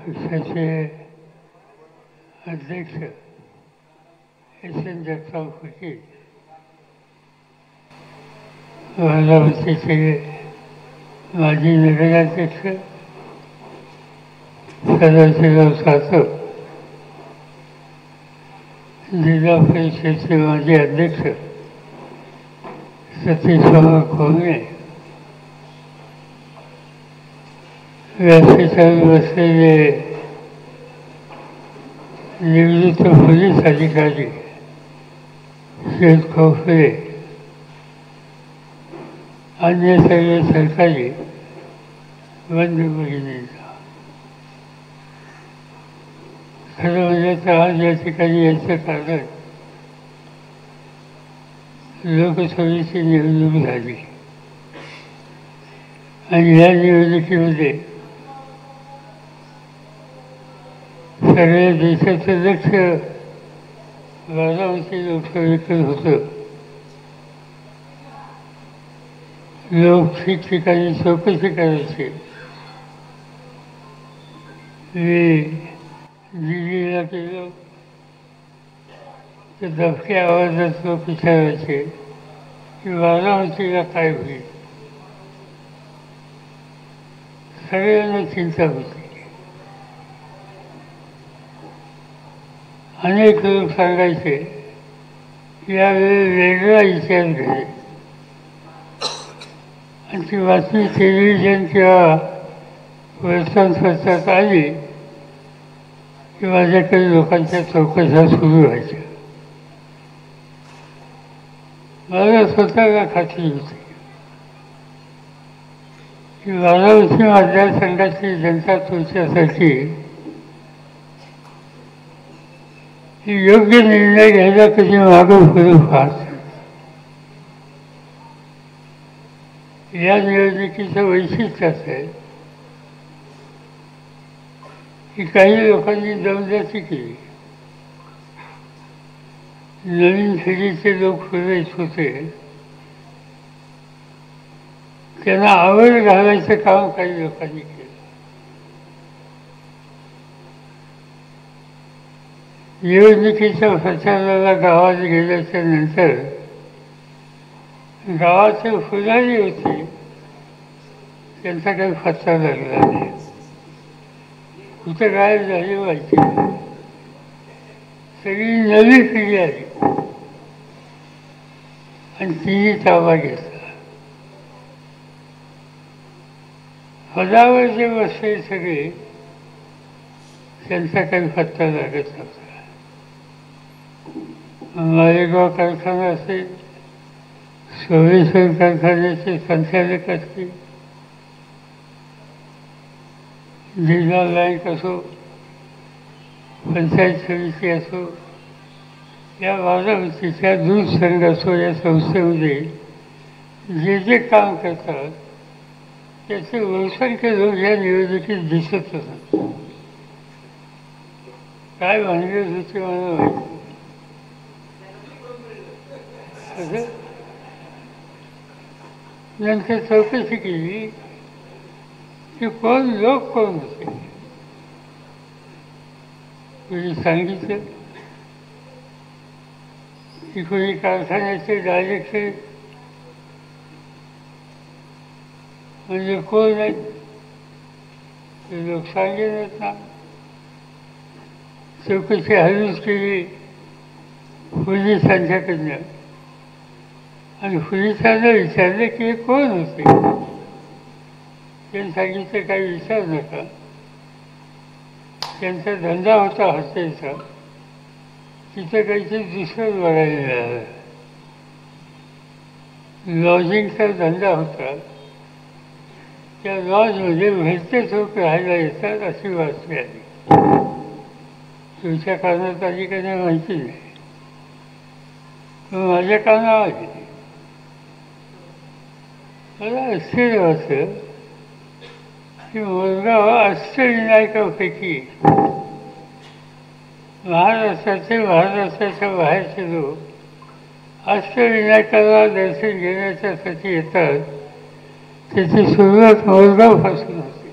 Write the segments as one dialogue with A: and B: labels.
A: पक्षाचे अध्यक्ष एस.एन. जगताप फकीर, बारामतीचे माजी नगराध्यक्ष सदाशिवराव सातव, जिल्हा परिषदेचे माजी अध्यक्ष सतीशबाबा खोमणे, व्यासपीठावर बसलेले निवृत्त पोलीस अधिकारी शेख खोफरे, अन्य सगळे सरकारी बंधू भगिनींना, खरं म्हणजे तर आज या ठिकाणी याचं कारण लोकसभेची निवडणूक झाली आणि या निवडणुकीमध्ये सगळ्या देशाचं लक्ष बारामती लोकसभेकडे होतं. लोक ठिकठिकाणी चौकशी करायचे. मी दिल्लीला गेलो तर दबक्या आवाजात लोक विचारायचे की बारामतीला काय होईल. सगळ्यांना चिंता होती. अनेक लोक सांगायचे यावेळी वेगळा विचार घडे आणि ती बातमी टेलिव्हिजन किंवा वर्तमानपत्रात आली की माझ्याकडे लोकांच्या चौकशा सुरू व्हायच्या. मला स्वतःला खात्री होती की बारामती मतदारसंघाची जनता तुमच्यासाठी योग्य निर्णय घ्यायला कधी मागं पुढे पाहत. या निवडणुकीचं वैशिष्ट्य असं आहे की काही लोकांनी दमदाटी केली. नवीन पिढीचे लोक फिरत होते, त्यांना आवड घालायचं काम काही लोकांनी केलं. निवडणुकीच्या प्रचाराला गावात गेल्याच्या नंतर गावाचे पुजारी होते, त्यांचा काही पत्ता लागला नाही. कुठं गायब झाली व्हायची. सगळी नवी पिढी आली आणि तिने ताबा घेतला. पदावर जे बसले सगळे त्यांचा काही पत्ता लागत नव्हता. मालेगाव कारखाना असेल, सोमेश्वर कारखान्याचे संचालक असतील, जिल्हा बँक असो, पंचायत समिती असो, या बारामतीच्या दूध संघ असो, या संस्थेमध्ये जे जे काम करतात त्याचे बहुसंख्य लोक या निवडणुकीत दिसत असतात. काय भानगड होती मला माहिती. नंतर चौकशी केली की कोण लोक कोण होते. कोणी सांगितलं की कोणी कारखान्याचे डायरेक्टर म्हणजे कोण नाही ते लोक सांगेनच ना. चौकशी हळूच केली पोलिसांच्याकडनं आणि पोलिसांना विचारलं की हे कोण होते. त्यांनी सांगितलं काही विचार नका, त्यांचा धंदा होता हॉटेलचा, तिथं काहीतरी दुसरं बघायला मिळालं. लॉजिंगचा धंदा होता, त्या लॉजमध्ये भरतेच लोक राहायला येतात अशी बातमी आली. तुमच्या कानात आली का नाही माहिती नाही, पण माझ्या कानावर आली. मला आश्चर्य वाटलं की मोरगाव अष्टविनायकापैकी महाराष्ट्राच्या बाहेरचे लोक अष्टविनायकाला दर्शन घेण्याच्यासाठी येतात. त्याची सुरुवात मोरगावपासून होते.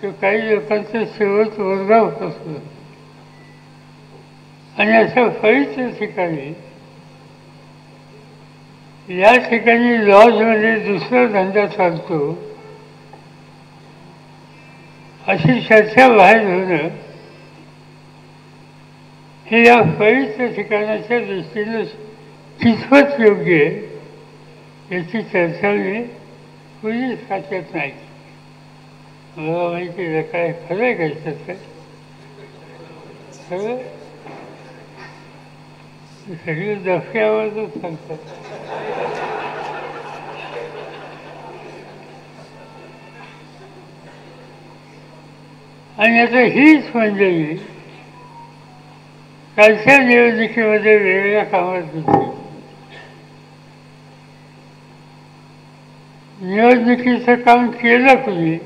A: तो काही लोकांचा शेवट वर्गा होत असतो. आणि अशा फळीच्या ठिकाणी या ठिकाणी लॉजमध्ये दुसरा धंदा चालतो अशी चर्चा बाहेर होणं हे या फळीच्या ठिकाणाच्या दृष्टीनं कितपत योग्य आहे याची चर्चा मी पोलीस खात्यात नाही. मला माहिती आहे काय खरं आहे काय त्याचं खरं सगळे दफ्यावरच सांगतात. आणि आता हीच मंडळी कालच्या निवडणुकीमध्ये वेगवेगळ्या कामात होती. निवडणुकीचं काम केलं कुणी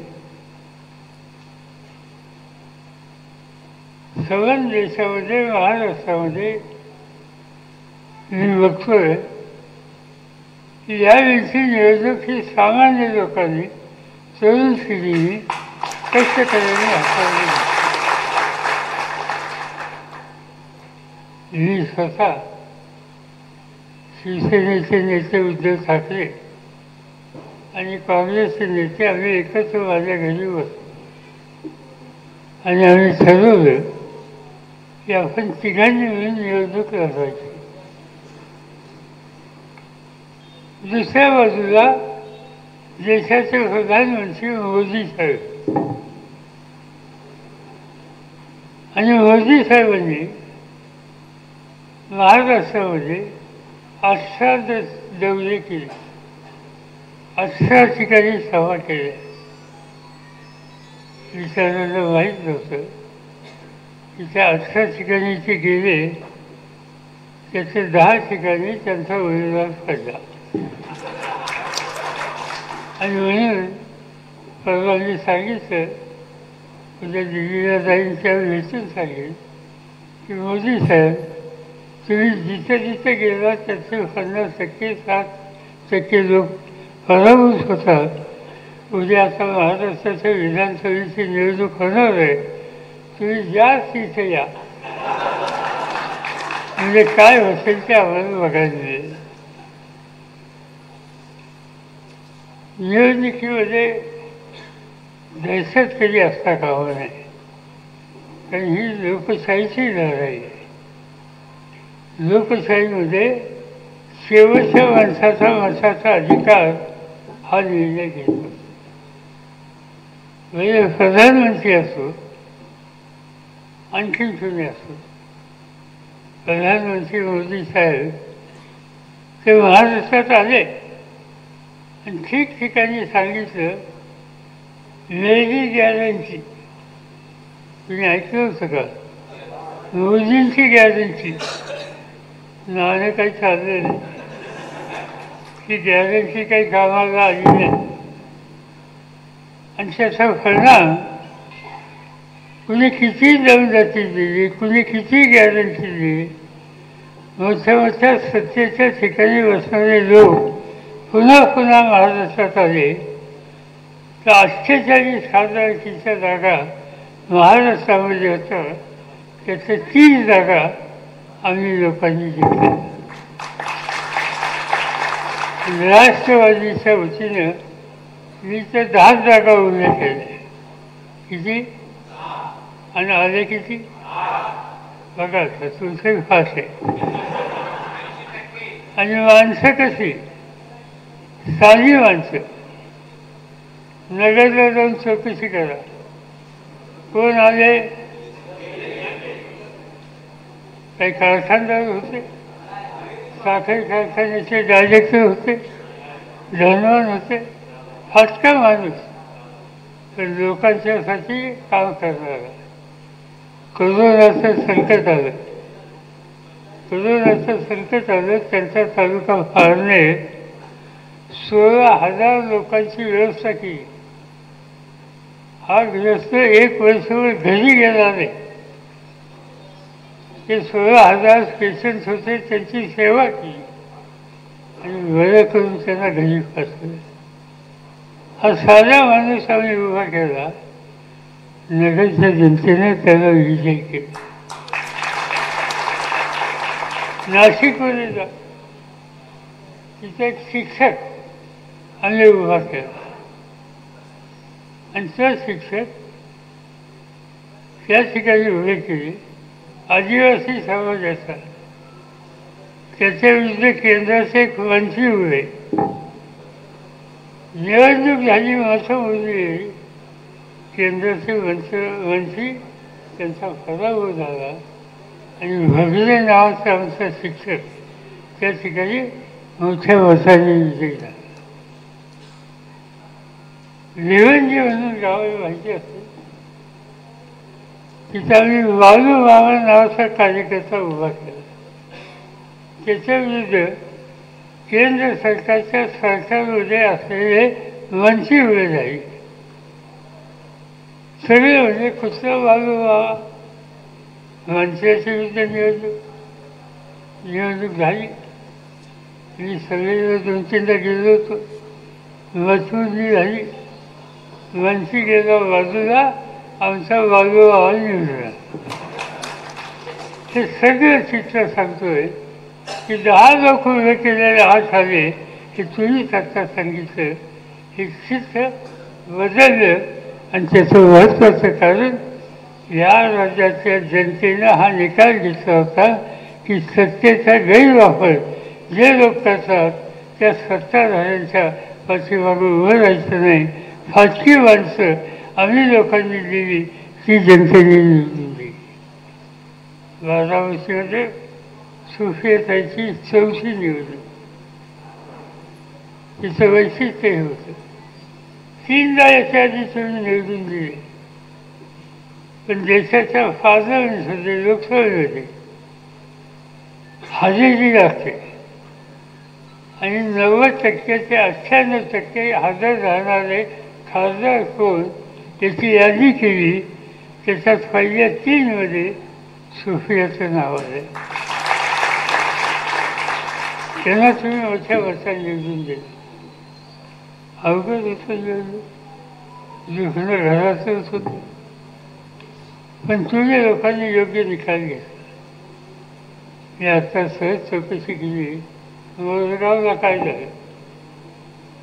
A: सगळ्या देशामध्ये महाराष्ट्रामध्ये मी बघतोय की यावेळची निवडणूक ही सामान्य लोकांनी तरुण पिढीने कष्टकऱ्यांनी हाताळली. मी स्वतः शिवसेनेचे नेते उद्धव ठाकरे आणि काँग्रेसचे नेते आम्ही एकत्र माझ्या घरी बसलो आणि आम्ही ठरवलं की आपण तिघांनी मिळून निवडणूक लढवायची. दुसऱ्या बाजूला देशाचे प्रधानमंत्री मोदी साहेब आणि मोदी साहेबांनी महाराष्ट्रामध्ये 18 दौरे केले, 18 ठिकाणी सभा केल्या. विचारायला माहीत नव्हतं की त्या 18 ठिकाणी ते गेले त्याचे 10 ठिकाणी त्यांचा उमेदवार पडला. आणि म्हणून परवा मी सांगितलं उद्या दिल्लीला जाईन त्यावेळी भेटून सांगेल की मोदी साहेब तुम्ही जिथे जिथे गेला त्याचे 50% 60% लोक पराभूत होतात. उद्या आता महाराष्ट्राच्या विधानसभेची निवडणूक होणार आहे, तुम्ही जास्त इथे या म्हणजे काय असेल ते आम्हाला बघायला मिळेल. निवडणुकीमध्ये दहशत कधी असता कामा नये, कारण ही लोकशाहीची लढाई आहे. लोकशाहीमध्ये शेवटच्या माणसाचा मताचा अधिकार हा निर्णय घेतो. म्हणजे प्रधानमंत्री असो आणखीन कोणी असो, प्रधानमंत्री मोदी साहेब ते महाराष्ट्रात आले आणि ठिकठिकाणी सांगितलं लेडी गॅरंटी. तुम्ही ऐकलं होतं का? मोदींची गॅरंटी नावाने काही चाललं नाही, ही गॅरंटी काही कामाला आली नाही. आणि त्याचा परिणाम कुणी किती दमदाटी दिली, कुणी किती गॅरंटी दिली, मोठ्या मोठ्या सत्तेच्या ठिकाणी बसणारे लोक पुन्हा पुन्हा महाराष्ट्रात आले तर 48 खासदारकीच्या जागा महाराष्ट्रामध्ये होत्या, त्याच्या 30 जागा आम्ही लोकांनी जिंकल्या. राष्ट्रवादीच्या वतीनं मी तर 10 जागा उभ्या केल्या. किती आणि आले किती बघा, तुमचे फास आहे. आणि माणसं कशी साधी माणसं. नगरला जाऊन चौकशी करा कोण आले. काही कारखानदार होते, साखर कारखान्याचे डायरेक्टर होते, धनवान होते, फाटका माणूस पण लोकांच्यासाठी काम करणारा. कोरोनाचं संकट आलं, कोरोनाचं संकट आलं, त्यांचा तालुका फाळणे 16,000 लोकांची व्यवस्था केली. हा ग्रस्त 1 वर्षभर घरी गेला नाही. ते 16,000 पेशंट्स होते, त्यांची सेवा केली आणि बरं करून त्यांना घरी पाठवलं. हा साधा माणूस आम्ही उभा केला नगरच्या जनतेने त्याला विजय केला. नाशिकमध्ये जा, तिथे एक शिक्षक आम्ही उभा केला आणि तो शिक्षक त्या ठिकाणी उभे केले आदिवासी समाजाचा. त्याच्या विरुद्ध केंद्राचे एक वंशी उभे. निवडणूक झाली, मतं मोजली, केंद्राचे वंशी त्यांचा पराभव झाला आणि भगले नावाचा आमचा शिक्षक त्या ठिकाणी मोठ्या मताने विजयी झाला. रेवंजी म्हणून गावाला माहिती असते, तिथं आम्ही बालू मामा नावाचा कार्यकर्ता उभा केला. त्याच्या विरुद्ध केंद्र सरकारच्या सरकारमध्ये असलेले वंशी उभे झाले. सगळे म्हणजे कुठलं बालू मामा, वंशाच्या विरुद्ध निवडणूक झाली. मी सगळे 2-3दा गेलो होतो. मतमोजणी झाली, वंशी गेला बाजूला, आमचा बाजू आवाज निवडला. हे सगळं चित्र सांगतोय की 10 लोक उभे केलेले हात आले हे तुम्हीच आता सांगितलं. हे चित्र बदललं आणि त्याचं महत्त्वाचं कारण या राज्याच्या जनतेनं हा निकाल घेतला होता की सत्तेचा गैरवापर जे लोक करतात त्या सत्ताधाऱ्यांच्या पाठीमागं उभं राहायचं नाही. फाटकी माणसं आम्ही लोकांनी दिली, ती जनतेने निवडून दिली. बारामतीमध्ये सुफियताची 4थी निवडणूक. तिचं वैशिष्ट्य हे होतं, 3दा याच्या आधी तुम्ही निवडून दिले, पण देशाच्या पार्लमेंटमध्ये लोकसभेमध्ये हजेरी लागते आणि 90% ते 98% हजर राहणारे खासदार कोण त्याची यादी केली. त्याच्यात पहिल्या 3मध्ये सुफियाचं नाव आलं. त्यांना तुम्ही मोठ्या मताने निवडून दिलं. अवघड होतं निवडणूक, दुखणं घरातच होतं, पण तुम्ही लोकांनी योग्य निकाल घेतला. मी आता सहज चौकशी केली, वसगावला काय झालं.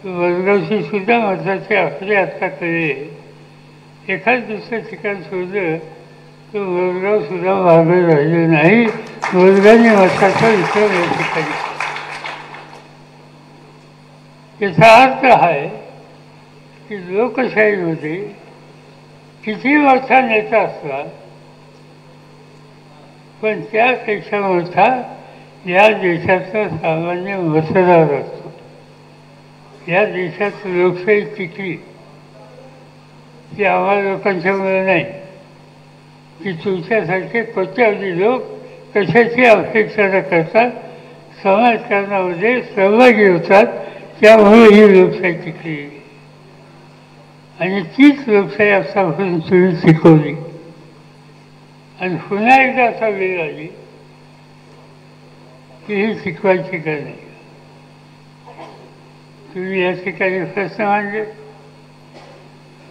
A: वसगावची सुद्धा मताचे आकडे आत्ता कळले. एखाद दुसरं ठिकाण शोधलं तर वसगाव सुद्धा मागं राहिलं नाही. वसगावने मताचा विचार या ठिकाणी. याचा अर्थ आहे की लोकशाहीमध्ये किती मोठा नेता असला पण त्यापेक्षा मोठा या देशाचा सामान्य मतदार असतो. या देशात लोकशाही टिकली ती आम्हाला लोकांच्यामुळे नाही, की तुमच्यासारखे कोट्यावधी लोक कशाची अपेक्षा न करतात समाजकारणामध्ये सहभागी होतात, त्यामुळे ही लोकशाही टिकली. आणि तीच लोकशाही आतापर्यंत तुम्ही शिकवली. आणि पुन्हा एकदा असा वेळ आली की ही शिकवायची का नाही. तुम्ही या ठिकाणी प्रश्न मांडले,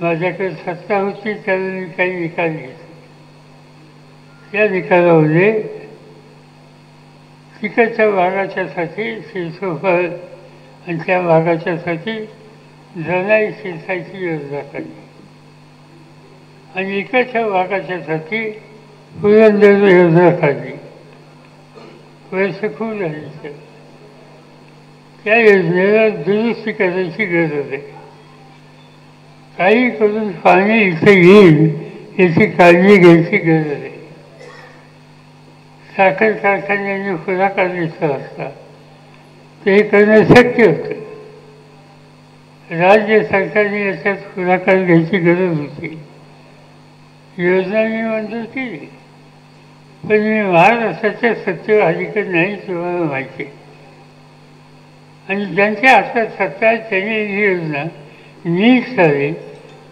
A: माझ्याकडे सत्ता होती त्याला मी काही निकाल घेतले. या निकालामध्ये तिकडच्या भागाच्यासाठी शिरसोफळ आणि त्या भागाच्यासाठी जनाई शिरसायची योजना काढली आणि इकडच्या भागाच्यासाठी पुरंदर योजना काढली. वर्ष खूप झाली. त्या योजनेला दुरुस्ती करायची गरज आहे. काही करून पाणी इथे येईल याची काळजी घ्यायची गरज आहे. साखर कारखान्यांनी पुढाकार घेतला असता ते करणं शक्य होतं. राज्य सरकारने याच्यात पुढाकार घ्यायची गरज होती. योजना मी मंजूर केली, पण मी महाराष्ट्राच्या सत्तेवर अलीकडे नाही, तुम्हाला माहिती आहे. आणि ज्यांच्या हातात सत्ता आहे त्यांनी ही योजना नीट चालेल,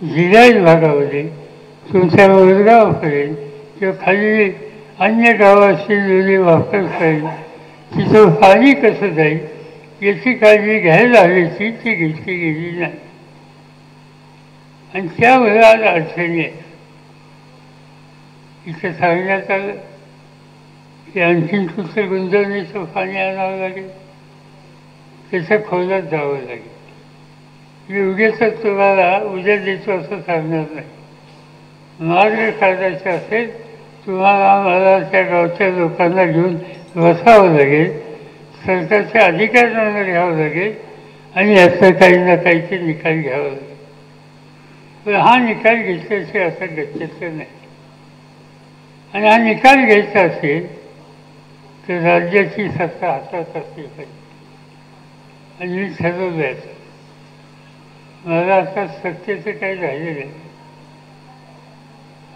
A: जिल्ह्यात भागामध्ये तुमच्या वसगावापर्यंत किंवा खाली अन्य गावाची जोडी वापर करेल, तिथं पाणी कसं जाईल याची काळजी घ्यायला हवी ती घेतली गेली नाही. आणि त्यामुळे आज अडचणी आहेत. इथे सांगण्यात आलं की आणखीन कुठे गुंतवणुकीचं पाणी आणावं लागेल, त्याच्या खोलात जावं लागेल. मी उगीच तुम्हाला उद्या देतो असं सांगणार नाही. मार्ग काढायचा असेल तुम्हाला मला त्या गावच्या लोकांना घेऊन बसावं लागेल, सरकारचे अधिकार निर्णय घ्यावं लागेल आणि याचा काही ना काहीचे निकाल घ्यावा लागेल. पण हा निकाल घेतल्याशिवाय असं गरजेचं नाही. आणि हा निकाल घ्यायचा असेल तर राज्याची सत्ता हातात असली पाहिजे. आणि मी ठरवलं आहे, मला आता सत्तेचं काही राहिलेलं नाही.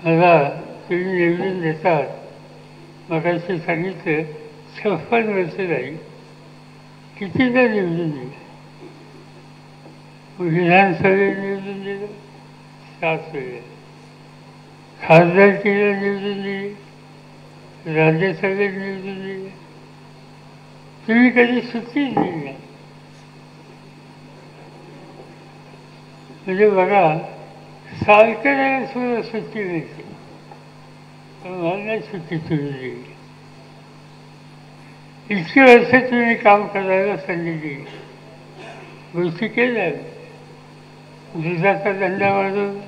A: मला तुम्ही निवडून देतात, मगाशी सांगितलं 56 वर्ष झाली, कितीदा निवडून दिलं. विधानसभेत निवडून दिलं 7 वेळा, खासदारकीला निवडून दिली, राज्यसभेत निवडून दिले. तुम्ही कधी सुट्टीच दिली नाही. म्हणजे बघा, सारखं सुद्धा सुट्टी मिळते, पण मला नाही सुट्टी तुम्ही दिली. इतकी वर्ष तुम्ही काम करायला संधी दिली, गोष्टी केल्या. दुधाचा धंदा वाढवला,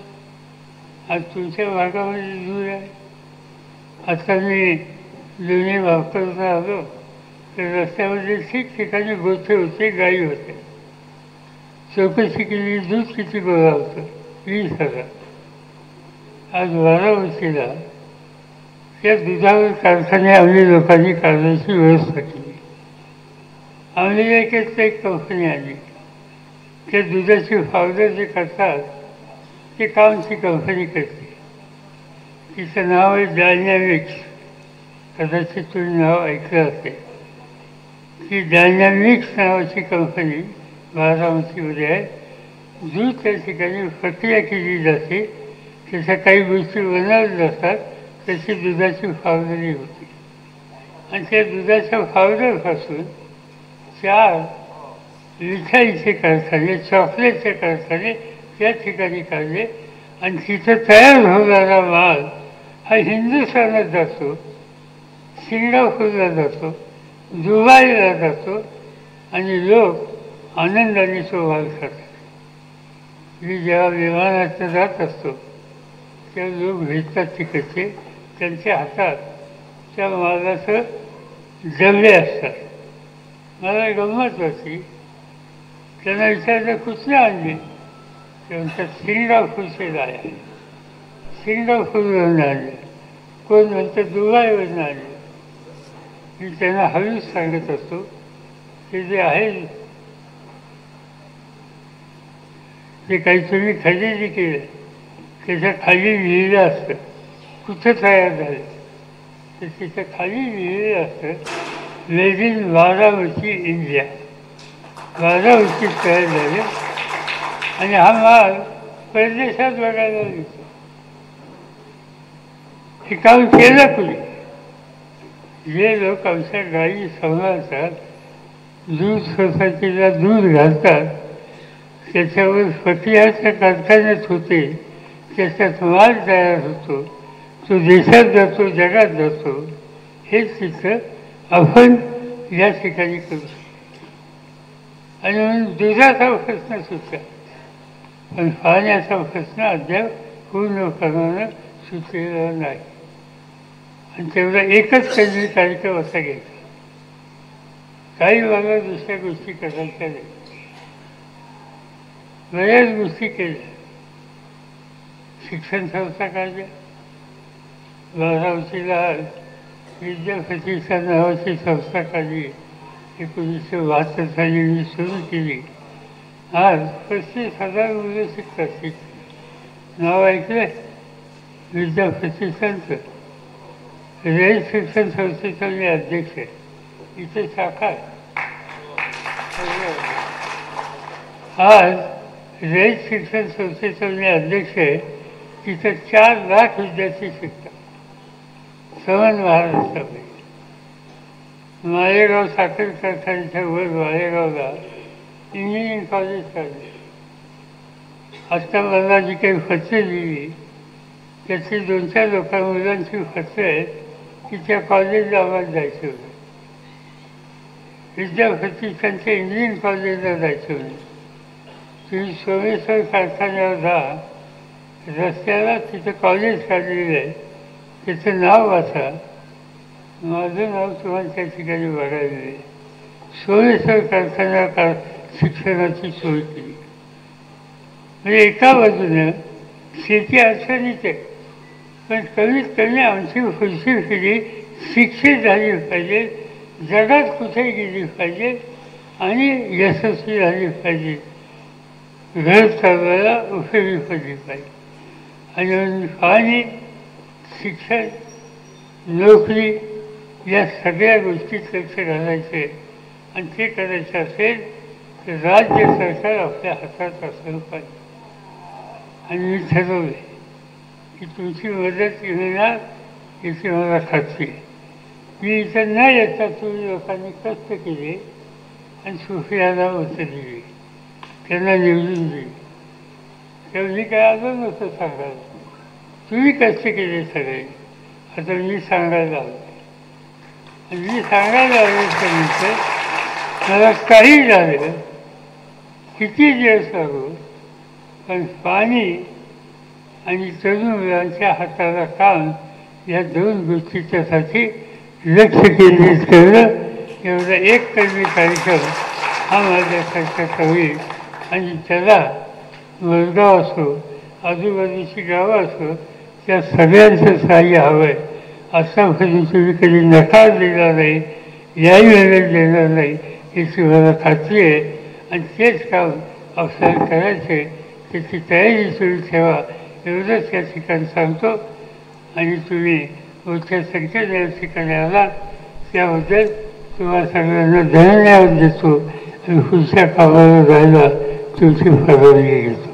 A: आज तुमच्या भागामध्ये दूध आहे. आता मी दोन्ही वापरता आलो तर रस्त्यामध्ये ठिकठिकाणी गोठे होते, गायी होते. चौकशी केली, दूध किती गोळा होतं, 20,000. आज बारामतीला त्या दुधावर कारखाने आम्ही लोकांनी काढण्याची व्यवस्था केली. अमेरिकेत एक कंपनी आली, त्या दुधाची पावडर जे करतात ते काम ती कंपनी करते. तिचं नाव आहे डायनॅमिक्स. कदाचित तुम्ही नाव ऐकलं असेल. ती डायनॅमिक्स नावाची कंपनी बारामतीमध्ये आहे. दूध त्या ठिकाणी प्रक्रिया केली जाते, त्याच्या काही गोष्टी बनवल्या जातात, त्याची दुधाची पावडरी होती. आणि त्या दुधाच्या पावडरपासून 4 मिठाईचे कारखाने, चॉकलेटचे कारखाने त्या ठिकाणी काढले. आणि तिथं तयार होणारा माल हा हिंदुस्थानात जातो, सिंगापूरला जातो, दुबईला जातो आणि लोक आनंदाने तो माल खातात. मी जेव्हा विमानात जात असतो तेव्हा लोक भेटतात तिकडचे, त्यांच्या हातात त्या मालाचं डबे असतात. मला गंमत होती, त्यांना विचारलं कुठले आणले, ते म्हणतात सिंगापूरचे आहे, सिंगापूरवरून आणले. कोण म्हणतं दुबईवरून आणले. मी त्यांना हळूच सांगत असतो की जे आहे ते काही तुम्ही खरेदी केलं त्याच्या खाली लिहिलं असतं कुठं तयार झालं, तर तिथं खाली लिहिलेलं असतं मेड इन बारामती इंडिया. बारामतीत तयार झाले आणि हा माल परदेशात बघायला मिळतो. हे काम केलं कुणी? जे लोक आमच्या गायी सांभाळतात, दूध सोसायटीला दूध घालतात, त्याच्यावर प्रक्रियाच्या कारखान्यात होते, त्याच्यात माल तयार होतो, तो देशात जातो, जगात जातो. हेच तिथं आपण या ठिकाणी करू शकतो. आणि म्हणून दुधाचा प्रश्न सुटला, पण पाण्याचा प्रश्न अद्याप पूर्णपणानं सुटलेला नाही. आणि तेवढा एकच काही कार्यक्रम असा घ्यायचा. काही मला दुसऱ्या गोष्टी करायच्या नाही. बऱ्याच गोष्टी केल्या. शिक्षण संस्था काढल्या. बारामतीला विद्यापतीच्या नावाची संस्था काढली. 1972 साली मी सुरू केली. आज 35,000 मुलं शिकतात. नाव ऐकलंय विद्यापतीचं. रयत शिक्षण संस्थेचा मी अध्यक्ष आहे. इथे शाखा आहे. आज रयत शिक्षण संस्थेचा मी अध्यक्ष आहे. तिथं 4 लाख विद्यार्थी शिकतात. समान महाराष्ट्रामध्ये. मालेगाव साखर कारखान्याच्या वर मालेगावला इंजिनिअरिंग कॉलेज काढले. आत्ता मला जी काही पत्र दिली त्याची 2-4 मुलांची फसं आहे की त्या कॉलेजला आम्हाला जायचं होतं. विद्यापीठ त्यांच्या इंजिनिअरिंग कॉलेजला जायचं होतं. तुम्ही सोमेश्वर कारखान्यावर जा, रस्त्याला तिथं कॉलेज काढलेलं आहे, त्याचं नाव वाचा. माझं नाव तुम्हाला त्या ठिकाणी बघायला आहे. सोमेश्वर कारखान्यावर शिक्षणाची सोय केली. म्हणजे एका बाजूनं शेती अडचणीच आहे, पण कमीत कमी आमची पुढची पिढी शिक्षित झाली पाहिजे, जगात कुठे गेली पाहिजे आणि यशस्वी झाली पाहिजे, घर चालवायला उपयोगी पडली पाहिजे. आणि पाणी, शिक्षण, नोकरी या सगळ्या गोष्टीत लक्ष घालायचे. आणि ते करायचं असेल तर राज्य सरकार आपल्या हातात असलं पाहिजे. आणि मी ठरवले की तुमची मदत मिळणार याची मला खात्री आहे. मी इथं न येता तुम्ही लोकांनी कष्ट केले आणि सुफियाला मतं दिली, त्यांना निवडून दिली. तेव्हा मी काय आलो नव्हतं सांगायला. तुम्ही कष्ट केले सगळे. आता मी सांगायला आलो. आणि मी सांगायला आलो मला काही झालं, किती दिवस लागो, पण पाणी आणि तरुण मुलांच्या हाताला काम या 2 गोष्टीच्यासाठी लक्ष केंद्रित करणं, एवढा एक कलमी कार्यक्रम हा माझ्यासारखा होईल. आणि त्याला मलगाव असो, आजूबाजूची गावं असो, त्या सगळ्यांचं सहाय्य हवं आहे. आतापर्यंत तुम्ही कधी नकार दिला नाही, याही वेळेला देणार नाही याची मला खात्री आहे. आणि तेच काम आपल्याला करायचे, त्याची तयारी सुरू ठेवा एवढंच या ठिकाणी सांगतो. आणि तुम्ही मोठ्या संख्येने या ठिकाणी आला त्याबद्दल तुम्हाला सगळ्यांना धन्यवाद देतो आणि पुढच्या कामाला जायला तुमची परवानगी घेतो.